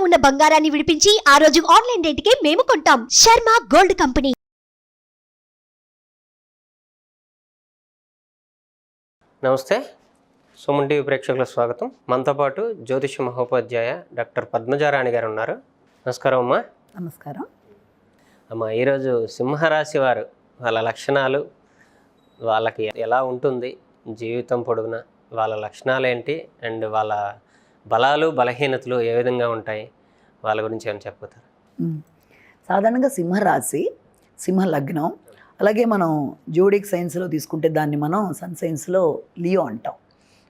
ఉన్న బంగారాన్ని విడిపించి ఆ రోజు ఆన్లైన్ రేటుకే మేము కొంటాం. Sharma gold company. నమస్తే, సుమన్ టీవీ ప్రేక్షకులకు స్వాగతం. మనతో పాటు జ్యోతిష మహోపాధ్యాయ డాక్టర్ పద్మజారాణి గారు ఉన్నారు. నమస్కారం అమ్మా. నమస్కారం అమ్మ, ఈరోజు సింహరాశి వారు వాళ్ళ లక్షణాలు, వాళ్ళకి ఎలా ఉంటుంది జీవితం పొడుగునా, వాళ్ళ లక్షణాలు ఏంటి, అండ్ వాళ్ళ బలాలు బలహీనతలు ఏ విధంగా ఉంటాయి, వాళ్ళ గురించి ఏమైనా చెప్పుతారు? సాధారణంగా సింహరాశి, సింహ లగ్నం, అలాగే మనం జోడిక్ సైన్స్లో తీసుకుంటే దాన్ని మనం సన్ సైన్స్లో లియో అంటాం.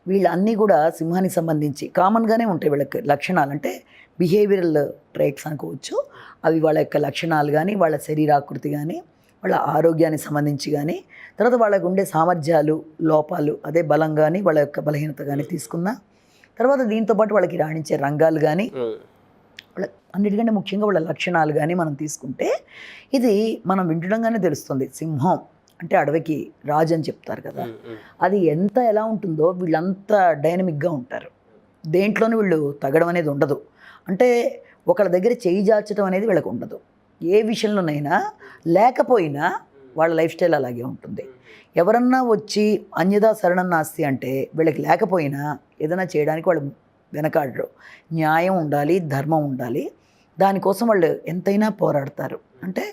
వీళ్ళన్నీ కూడా సింహానికి సంబంధించి కామన్గానే ఉంటాయి. వీళ్ళకి లక్షణాలు అంటే బిహేవియరల్ ట్రైట్స్ అనుకోవచ్చు. అవి వాళ్ళ యొక్క లక్షణాలు కానీ, వాళ్ళ శరీరాకృతి కానీ, వాళ్ళ ఆరోగ్యానికి సంబంధించి కానీ, తర్వాత వాళ్ళకు ఉండే సామర్థ్యాలు, లోపాలు, అదే బలం కానీ, వాళ్ళ యొక్క బలహీనత కానీ తీసుకున్నా, తర్వాత దీంతోపాటు వాళ్ళకి రాణించే రంగాలు కానీ, వాళ్ళ అన్నిటికంటే ముఖ్యంగా వాళ్ళ లక్షణాలు కానీ మనం తీసుకుంటే ఇది మనం వింటుండగానే తెలుస్తుంది. సింహం అంటే అడవికి రాజు అని చెప్తారు కదా, అది ఎంత ఎలా ఉంటుందో వీళ్ళంతా డైనమిక్గా ఉంటారు. దేంట్లోనూ వీళ్ళు తగ్గడం అనేది ఉండదు. అంటే ఒకళ్ళ దగ్గర చేయి జార్చడం అనేది వీళ్ళకి ఉండదు. ఏ విషయంలోనైనా లేకపోయినా వాళ్ళ లైఫ్ స్టైల్ అలాగే ఉంటుంది. ఎవరన్నా వచ్చి అన్యదా శరణం నాస్తి అంటే వీళ్ళకి లేకపోయినా ఏదైనా చేయడానికి వాళ్ళు వెనకాడరు. న్యాయం ఉండాలి, ధర్మం ఉండాలి, దానికోసం వాళ్ళు ఎంతైనా పోరాడతారు. అంటే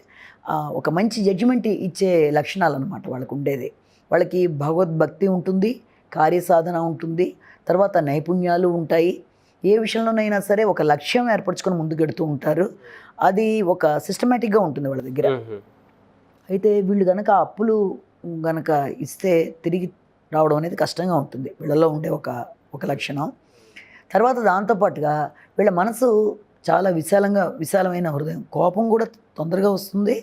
ఒక మంచి జడ్జిమెంట్ ఇచ్చే లక్షణాలు అన్నమాట వాళ్ళకు ఉండేది. వాళ్ళకి భగవద్భక్తి ఉంటుంది, కార్యసాధన ఉంటుంది, తర్వాత నైపుణ్యాలు ఉంటాయి. ఏ విషయంలోనైనా సరే ఒక లక్ష్యం ఏర్పరచుకొని ముందుకెడుతూ ఉంటారు. అది ఒక సిస్టమేటిక్గా ఉంటుంది వాళ్ళ దగ్గర. అయితే వీళ్ళు కనుక అప్పులు కనుక ఇస్తే తిరిగి రావడం అనేది కష్టంగా ఉంటుంది. వీళ్ళలో ఉండే ఒక లక్షణం. తర్వాత దాంతోపాటుగా వీళ్ళ మనసు చాలా విశాలమైన హృదయం. కోపం కూడా తొందరగా వస్తుంది,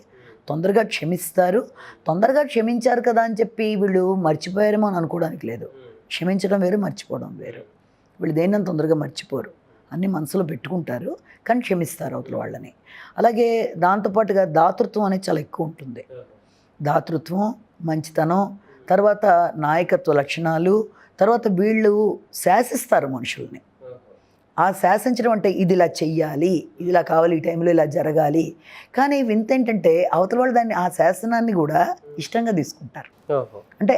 తొందరగా క్షమిస్తారు. తొందరగా క్షమించారు కదా అని చెప్పి వీళ్ళు మర్చిపోయారేమో అని అనుకోవడానికి లేదు. క్షమించడం వేరు, మర్చిపోవడం వేరు. వీళ్ళు దేన్ని తొందరగా మర్చిపోరు, అన్నీ మనసులో పెట్టుకుంటారు, కానీ క్షమిస్తారు అవతల వాళ్ళని. అలాగే దాంతోపాటుగా దాతృత్వం అనేది చాలా ఎక్కువ ఉంటుంది. దాతృత్వం, మంచితనం, తర్వాత నాయకత్వ లక్షణాలు, తర్వాత వీళ్ళు శాసిస్తారు మనుషుల్ని. ఆ శాసించడం అంటే ఇది ఇలా చెయ్యాలి, ఇది ఇలా కావాలి, ఈ టైంలో ఇలా జరగాలి. కానీ వింత ఏంటంటే అవతల వాళ్ళు దాన్ని, ఆ శాసనాన్ని కూడా ఇష్టంగా తీసుకుంటారు. అంటే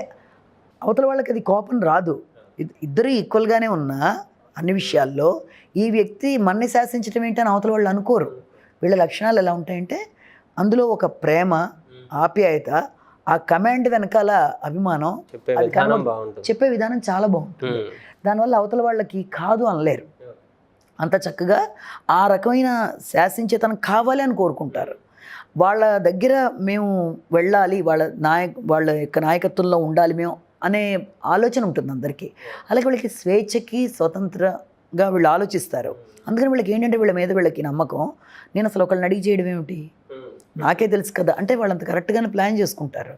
అవతల వాళ్ళకి అది కోపం రాదు. ఇద్దరు ఈక్వల్గానే ఉన్నా అన్ని విషయాల్లో ఈ వ్యక్తి మన్ని శాసించడం ఏంటని అవతల వాళ్ళు అనుకోరు. వీళ్ళ లక్షణాలు ఎలా ఉంటాయంటే అందులో ఒక ప్రేమ, ఆప్యాయత, ఆ కమాండ్ వెనకాల అభిమానం, చెప్పే విధానం చాలా బాగుంటుంది. దానివల్ల అవతల వాళ్ళకి కాదు అనలేరు. అంత చక్కగా ఆ రకమైన శాసించేతనం కావాలి అని కోరుకుంటారు. వాళ్ళ దగ్గర మేము వెళ్ళాలి, వాళ్ళ యొక్క నాయకత్వంలో ఉండాలి మేము అనే ఆలోచన ఉంటుంది అందరికీ. అలాగే వీళ్ళకి స్వేచ్ఛకి స్వతంత్రంగా వీళ్ళు ఆలోచిస్తారు. అందుకని వీళ్ళకి ఏంటంటే వీళ్ళకి నమ్మకం. నేను అసలు ఒకళ్ళని అడిగి చేయడం ఏమిటి, నాకే తెలుసు కదా అంటే వాళ్ళంత కరెక్ట్గానే ప్లాన్ చేసుకుంటారు.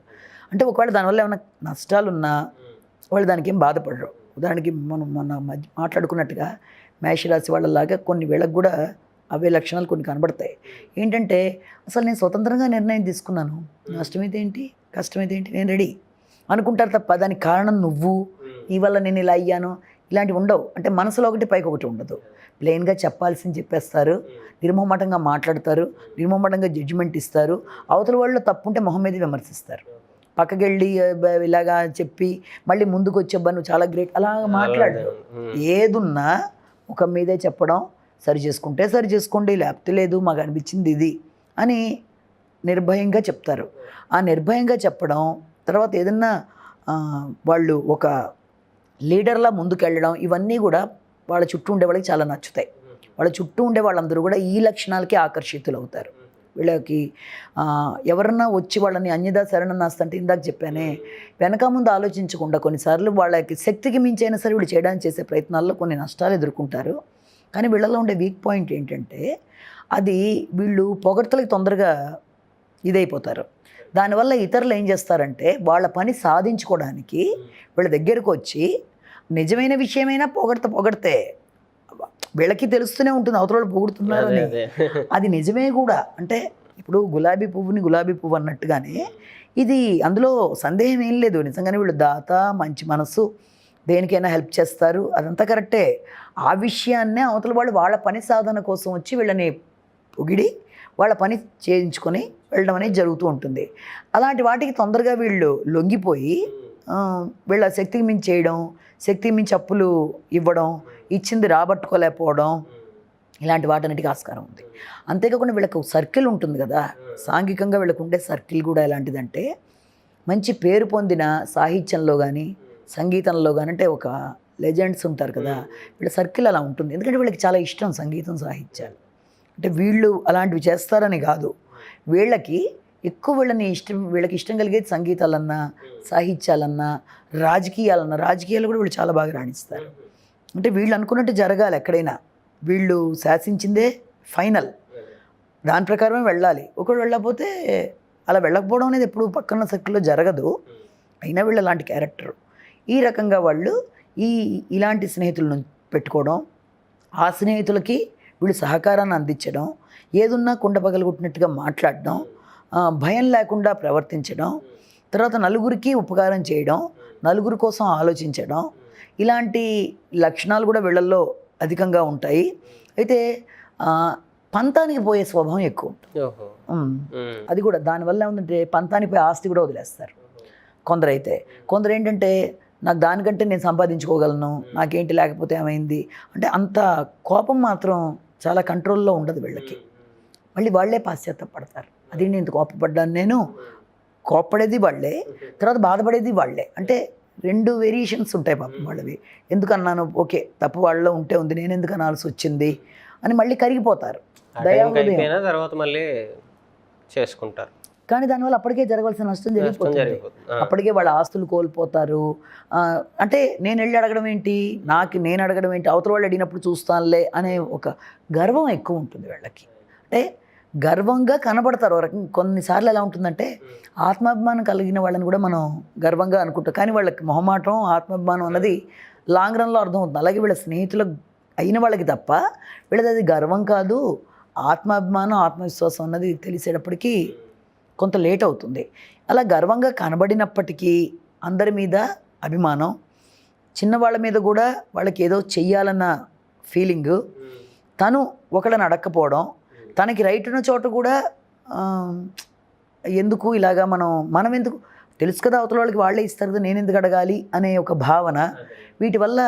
అంటే ఒకవేళ దానివల్ల ఏమైనా నష్టాలు ఉన్నా వాళ్ళు దానికి ఏం బాధపడరు. ఉదాహరణకి మనం మొన్న మాట్లాడుకున్నట్టుగా మేషరాశి వాళ్ళలాగా కొన్ని వేళకు కూడా అవే లక్షణాలు కొన్ని కనబడతాయి. ఏంటంటే అసలు నేను స్వతంత్రంగా నిర్ణయం తీసుకున్నాను, నష్టమైతే ఏంటి, కష్టమైతే ఏంటి, నేను రెడీ అనుకుంటారు తప్ప దానికి కారణం నువ్వు, నీ వల్ల నేను ఇలా అయ్యాను, ఇలాంటివి ఉండవు. అంటే మనసులో ఒకటి పైకి ఒకటి ఉండదు. ప్లెయిన్గా చెప్పాల్సింది చెప్పేస్తారు, నిర్మోహమాటంగా మాట్లాడతారు, నిర్మోహమాటంగా జడ్జిమెంట్ ఇస్తారు. అవతల వాళ్ళు తప్పుంటే మొహం మీద విమర్శిస్తారు. పక్కకెళ్ళి ఇలాగా చెప్పి మళ్ళీ ముందుకు వచ్చేబ్బా నువ్వు చాలా గ్రేట్ అలా మాట్లాడరు. ఏదున్నా ఒక మీదే చెప్పడం, సరి చేసుకోండి, లేకపోతే లేదు మాకు అనిపించింది ఇది అని నిర్భయంగా చెప్తారు. ఆ నిర్భయంగా చెప్పడం, తర్వాత ఏదన్నా వాళ్ళు ఒక లీడర్లా ముందుకెళ్ళడం, ఇవన్నీ కూడా వాళ్ళ చుట్టూ ఉండే వాళ్ళకి చాలా నచ్చుతాయి. వాళ్ళ చుట్టూ ఉండే వాళ్ళందరూ కూడా ఈ లక్షణాలకి ఆకర్షితులు అవుతారు. వీళ్ళకి ఎవరన్నా వచ్చి వాళ్ళని అన్యదా శరణం నాస్తి అంటే ఇందాక చెప్పానే, వెనక ముందు ఆలోచించకుండా కొన్నిసార్లు వాళ్ళకి శక్తికి మించైనా సరే వీళ్ళు చేయడానికి చేసే ప్రయత్నాల్లో కొన్ని నష్టాలు ఎదుర్కొంటారు. కానీ వీళ్ళలో ఉండే వీక్ పాయింట్ ఏంటంటే అది వీళ్ళు పొగడ్తలకి తొందరగా ఇదైపోతారు. దానివల్ల ఇతరులు ఏం చేస్తారంటే వాళ్ళ పని సాధించుకోవడానికి వీళ్ళ దగ్గరకు వచ్చి నిజమైన విషయమైనా పొగడితే వీళ్ళకి తెలుస్తూనే ఉంటుంది అవతల వాళ్ళు పొగుడుతున్నారు అని. అది నిజమే కూడా. అంటే ఇప్పుడు గులాబీ పువ్వు అన్నట్టుగానే ఇది, అందులో సందేహం ఏం లేదు. నిజంగానే వీళ్ళు దాత, మంచి మనసు, దేనికైనా హెల్ప్ చేస్తారు, అదంతా కరెక్టే. ఆ విషయాన్నే అవతల వాళ్ళు వాళ్ళ పని సాధన కోసం వచ్చి వీళ్ళని పొగిడి వాళ్ళ పని చేయించుకొని వెళ్ళడం అనేది జరుగుతూ ఉంటుంది. అలాంటి వాటికి తొందరగా వీళ్ళు లొంగిపోయి వీళ్ళ శక్తికి మించి చేయడం, శక్తికి మించి అప్పులు ఇవ్వడం, ఇచ్చింది రాబట్టుకోలేకపోవడం, ఇలాంటి వాటన్నిటికీ ఆస్కారం ఉంది. అంతేకాకుండా వీళ్ళకు సర్కిల్ ఉంటుంది కదా, సాంఘికంగా వీళ్ళకు ఉండే సర్కిల్ కూడా ఎలాంటిదంటే మంచి పేరు పొందిన సాహిత్యంలో కానీ సంగీతంలో కానీ, అంటే ఒక లెజెండ్స్ ఉంటారు కదా, వీళ్ళ సర్కిల్ అలా ఉంటుంది. ఎందుకంటే వీళ్ళకి చాలా ఇష్టం సంగీతం సాహిత్యాలు. అంటే వీళ్ళు అలాంటివి చేస్తారని కాదు, వీళ్ళకి ఎక్కువ వీళ్ళకి ఇష్టం కలిగేది సంగీతాలన్నా సాహిత్యాలన్నా రాజకీయాలు కూడా వీళ్ళు చాలా బాగా రాణిస్తారు. అంటే వీళ్ళు అనుకున్నట్టు జరగాలి ఎక్కడైనా, వీళ్ళు శాసించిందే ఫైనల్, దాని ప్రకారమే వెళ్ళాలి. ఒకరు వెళ్ళకపోతే అలా వెళ్ళకపోవడం అనేది ఎప్పుడు పక్కన సర్కిల్లో జరగదు. అయినా వీళ్ళు అలాంటి క్యారెక్టర్. ఈ రకంగా వాళ్ళు ఇలాంటి స్నేహితులను పెట్టుకోవడం, ఆ స్నేహితులకి వీళ్ళు సహకారాన్ని అందించడం, ఏదున్నా కుండ పగలగొట్టినట్టుగా మాట్లాడడం, భయం లేకుండా ప్రవర్తించడం, తర్వాత నలుగురికి ఉపకారం చేయడం, నలుగురి కోసం ఆలోచించడం, ఇలాంటి లక్షణాలు కూడా వీళ్ళల్లో అధికంగా ఉంటాయి. అయితే పంతానికి పోయే స్వభావం ఎక్కువ ఉంటుంది. అది కూడా దానివల్ల ఏమంటే పంతానికి పోయి ఆస్తి కూడా వదిలేస్తారు కొందరు ఏంటంటే నాకు దానికంటే నేను సంపాదించుకోగలను, నాకేంటి లేకపోతే ఏమైంది అంటే అంత కోపం మాత్రం చాలా కంట్రోల్లో ఉండదు వీళ్ళకి. మళ్ళీ వాళ్ళే పాశ్చాత్తాపడతారు, అది నేను ఇంత కోపపడ్డాను, నేను కోప్పడేది వాళ్ళే, తర్వాత బాధపడేది వాళ్ళే. అంటే రెండు వేరియేషన్స్ ఉంటాయి పాపం వాళ్ళవి. ఎందుకన్నాను, ఓకే తప్పు వాళ్ళలో ఉంటే ఉంది, నేను ఎందుకు అనాల్సి వచ్చింది అని మళ్ళీ కరిగిపోతారు, తర్వాత మళ్ళీ చేసుకుంటారు. కానీ దానివల్ల అప్పటికే జరగాల్సిన నష్టం జరిగిపోతుంది. అప్పటికే వాళ్ళ ఆస్తులు కోల్పోతారు. అంటే నేను వెళ్ళి అడగడం ఏంటి, నేను అడగడం ఏంటి, అవతల వాళ్ళు అడిగినప్పుడు చూస్తానులే అనే ఒక గర్వం ఎక్కువ ఉంటుంది వీళ్ళకి. అంటే గర్వంగా కనబడతారు ఒక రకంగా. కొన్నిసార్లు ఎలా ఉంటుందంటే ఆత్మాభిమానం కలిగిన వాళ్ళని కూడా మనం గర్వంగా అనుకుంటాం, కానీ వాళ్ళకి మొహమాటం ఆత్మాభిమానం అన్నది లాంగ్ రన్లో అర్థమవుతుంది. అలాగే వీళ్ళ స్నేహితులు అయిన వాళ్ళకి తప్ప వీళ్ళది అది గర్వం కాదు, ఆత్మాభిమానం ఆత్మవిశ్వాసం అన్నది తెలిసేటప్పటికీ కొంత లేట్ అవుతుంది. అలా గర్వంగా కనబడినప్పటికీ అందరి మీద అభిమానం, చిన్నవాళ్ళ మీద కూడా వాళ్ళకి ఏదో చెయ్యాలన్న ఫీలింగు, తను ఒకళ్ళని అడక్కపోవడం, తనకి రైట్ ఉన్న చోట కూడా ఎందుకు ఇలాగా మనం ఎందుకు తెలుసు కదా అవతల వాళ్ళకి వాళ్ళే ఇస్తారు కదా, నేను ఎందుకు అడగాలి అనే ఒక భావన, వీటి వల్ల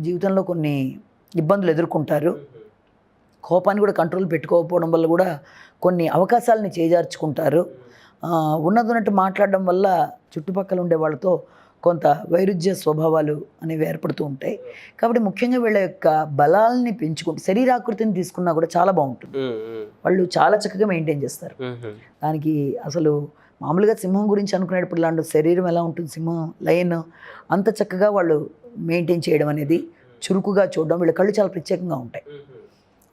జీవితంలో కొన్ని ఇబ్బందులు ఎదుర్కొంటారు. కోపాన్ని కూడా కంట్రోల్ పెట్టుకోకపోవడం వల్ల కూడా కొన్ని అవకాశాలని చేజార్చుకుంటారు. ఉన్నదన్నట్టు మాట్లాడడం వల్ల చుట్టుపక్కల ఉండే వాళ్ళతో కొంత వైరుధ్య స్వభావాలు అనేవి ఏర్పడుతూ ఉంటాయి. కాబట్టి ముఖ్యంగా వీళ్ళ యొక్క బలాల్ని పెంచుకుంటూ శరీరాకృతిని తీసుకున్నా కూడా చాలా బాగుంటుంది. వాళ్ళు చాలా చక్కగా మెయింటైన్ చేస్తారు. దానికి అసలు మామూలుగా సింహం గురించి అనుకునేటప్పుడు ఇలాంటి శరీరం ఎలా ఉంటుంది, సింహం లయన్ అంత చక్కగా వాళ్ళు మెయింటైన్ చేయడం అనేది, చురుకుగా చూడడం, వీళ్ళ కళ్ళు చాలా ప్రత్యేకంగా ఉంటాయి.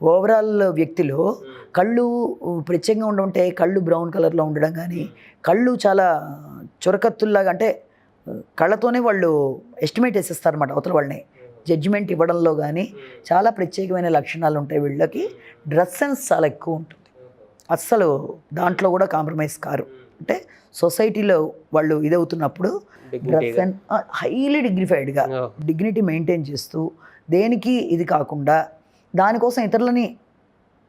ఓవరాల్ వ్యక్తిలో కళ్ళు ప్రత్యేకంగా ఉండమంటే కళ్ళు బ్రౌన్ కలర్లో ఉండడం కానీ, కళ్ళు చాలా చురకత్తుల్లాగా, అంటే కళ్ళతోనే వాళ్ళు ఎస్టిమేట్ వేసేస్తారు అన్నమాట అవతల వాళ్ళని, జడ్జిమెంట్ ఇవ్వడంలో కానీ చాలా ప్రత్యేకమైన లక్షణాలు ఉంటాయి వీళ్ళకి. డ్రెస్ సెన్స్ చాలా ఎక్కువ ఉంటుంది, అస్సలు దాంట్లో కూడా కాంప్రమైజ్ కారు. అంటే సొసైటీలో వాళ్ళు ఇదవుతున్నప్పుడు డ్రెస్ సెన్స్ హైలీ డిగ్నిఫైడ్గా డిగ్నిటీ మెయింటైన్ చేస్తూ, దేనికి ఇది కాకుండా దానికోసం ఇతరులని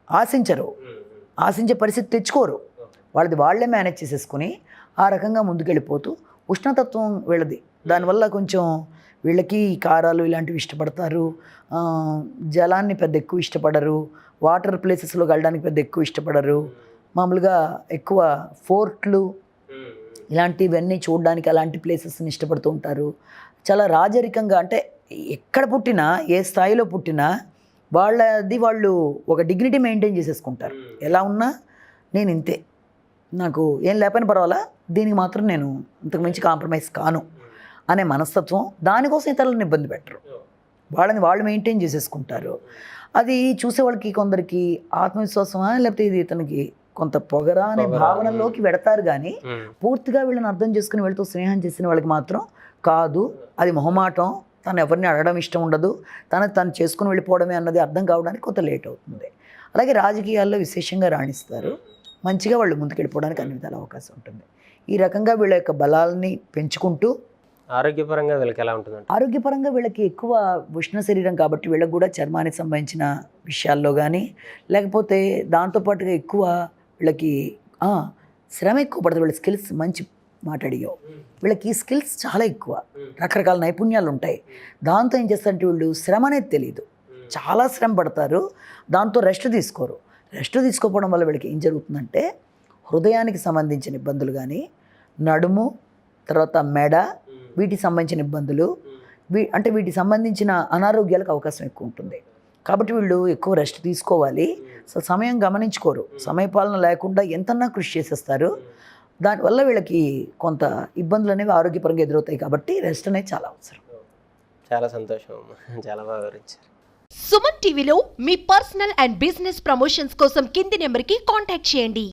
ఆశించే పరిస్థితి తెచ్చుకోరు, వాళ్ళది వాళ్ళే మేనేజ్ చేసేసుకుని ఆ రకంగా ముందుకెళ్ళిపోతూ, ఉష్ణతత్వం వీళ్ళది, దానివల్ల కొంచెం వీళ్ళకి కారాలు ఇలాంటివి ఇష్టపడతారు, జలాన్ని పెద్ద ఎక్కువ ఇష్టపడరు, వాటర్ ప్లేసెస్లోకి వెళ్ళడానికి పెద్ద ఎక్కువ ఇష్టపడరు, మామూలుగా ఎక్కువ ఫోర్ట్లు ఇలాంటివన్నీ చూడడానికి అలాంటి ప్లేసెస్ని ఇష్టపడుతూ ఉంటారు. చాలా రాజరికంగా, అంటే ఎక్కడ పుట్టినా ఏ స్థాయిలో పుట్టినా వాళ్ళు ఒక డిగ్నిటీ మెయింటైన్ చేసేసుకుంటారు. ఎలా ఉన్నా నేను ఇంతే, నాకు ఏం లేకపోయినా పర్వాలా, దీనికి మాత్రం నేను ఇంతకు మించి కాంప్రమైజ్ కాను అనే మనస్తత్వం. దానికోసం ఇతరులను ఇబ్బంది పెట్టరు, వాళ్ళని వాళ్ళు మెయింటైన్ చేసేసుకుంటారు. అది చూసే వాళ్ళకి కొందరికి ఆత్మవిశ్వాసమా లేకపోతే ఇది ఇతనికి కొంత పొగరా అనే భావనలోకి వెడతారు. కానీ పూర్తిగా వీళ్ళని అర్థం చేసుకుని వీళ్ళతో స్నేహం చేసిన వాళ్ళకి మాత్రం కాదు, అది మొహమాటం, తను ఎవరిని అడగడం ఇష్టం ఉండదు, తను చేసుకుని వెళ్ళిపోవడమే అన్నది అర్థం కావడానికి కొంత లేట్ అవుతుంది. అలాగే రాజకీయాల్లో విశేషంగా రాణిస్తారు, మంచిగా వాళ్ళు ముందుకెళ్ళిపోవడానికి అన్ని విధాల అవకాశం ఉంటుంది. ఈ రకంగా వీళ్ళ యొక్క బలాలని పెంచుకుంటూ ఆరోగ్యపరంగా వీళ్ళకి ఎలా ఉంటుందంట? ఆరోగ్యపరంగా వీళ్ళకి ఎక్కువ ఉష్ణ శరీరం కాబట్టి వీళ్ళకి కూడా చర్మానికి సంబంధించిన విషయాల్లో కానీ, లేకపోతే దాంతోపాటుగా ఎక్కువ వీళ్ళకి శ్రమ ఎక్కువ పడుతుంది. వీళ్ళ స్కిల్స్ మంచి మాట అడిగావు, వీళ్ళకి స్కిల్స్ చాలా ఎక్కువ, రకరకాల నైపుణ్యాలు ఉంటాయి. దాంతో ఏం చేస్తారంటే వీళ్ళు శ్రమ అనేది తెలియదు, చాలా శ్రమ పడతారు. దాంతో రెస్ట్ తీసుకోరు. రెస్ట్ తీసుకోకపోవడం వల్ల వీళ్ళకి ఏం జరుగుతుందంటే హృదయానికి సంబంధించిన ఇబ్బందులు కానీ, నడుము, తర్వాత మెడ, వీటికి సంబంధించిన ఇబ్బందులు, అంటే వీటికి సంబంధించిన అనారోగ్యాలకు అవకాశం ఎక్కువ ఉంటుంది. కాబట్టి వీళ్ళు ఎక్కువ రెస్ట్ తీసుకోవాలి. అసలు సమయం గమనించుకోరు, సమయపాలన లేకుండా ఎంతన్నా కృషి చేసేస్తారు. దానివల్ల వీళ్ళకి కొంత ఇబ్బందులు అనేవి ఆరోగ్యపరంగా ఎదురవుతాయి. కాబట్టి రెస్ట్ అనేది చాలా అవసరం. చాలా సంతోషం అమ్మా, చాలా బాగా వివరించారు. సుమన్ టీవీలో మీ పర్సనల్ అండ్ బిజినెస్ ప్రమోషన్స్ కోసం కింది నెంబర్కి కాంటాక్ట్ చేయండి.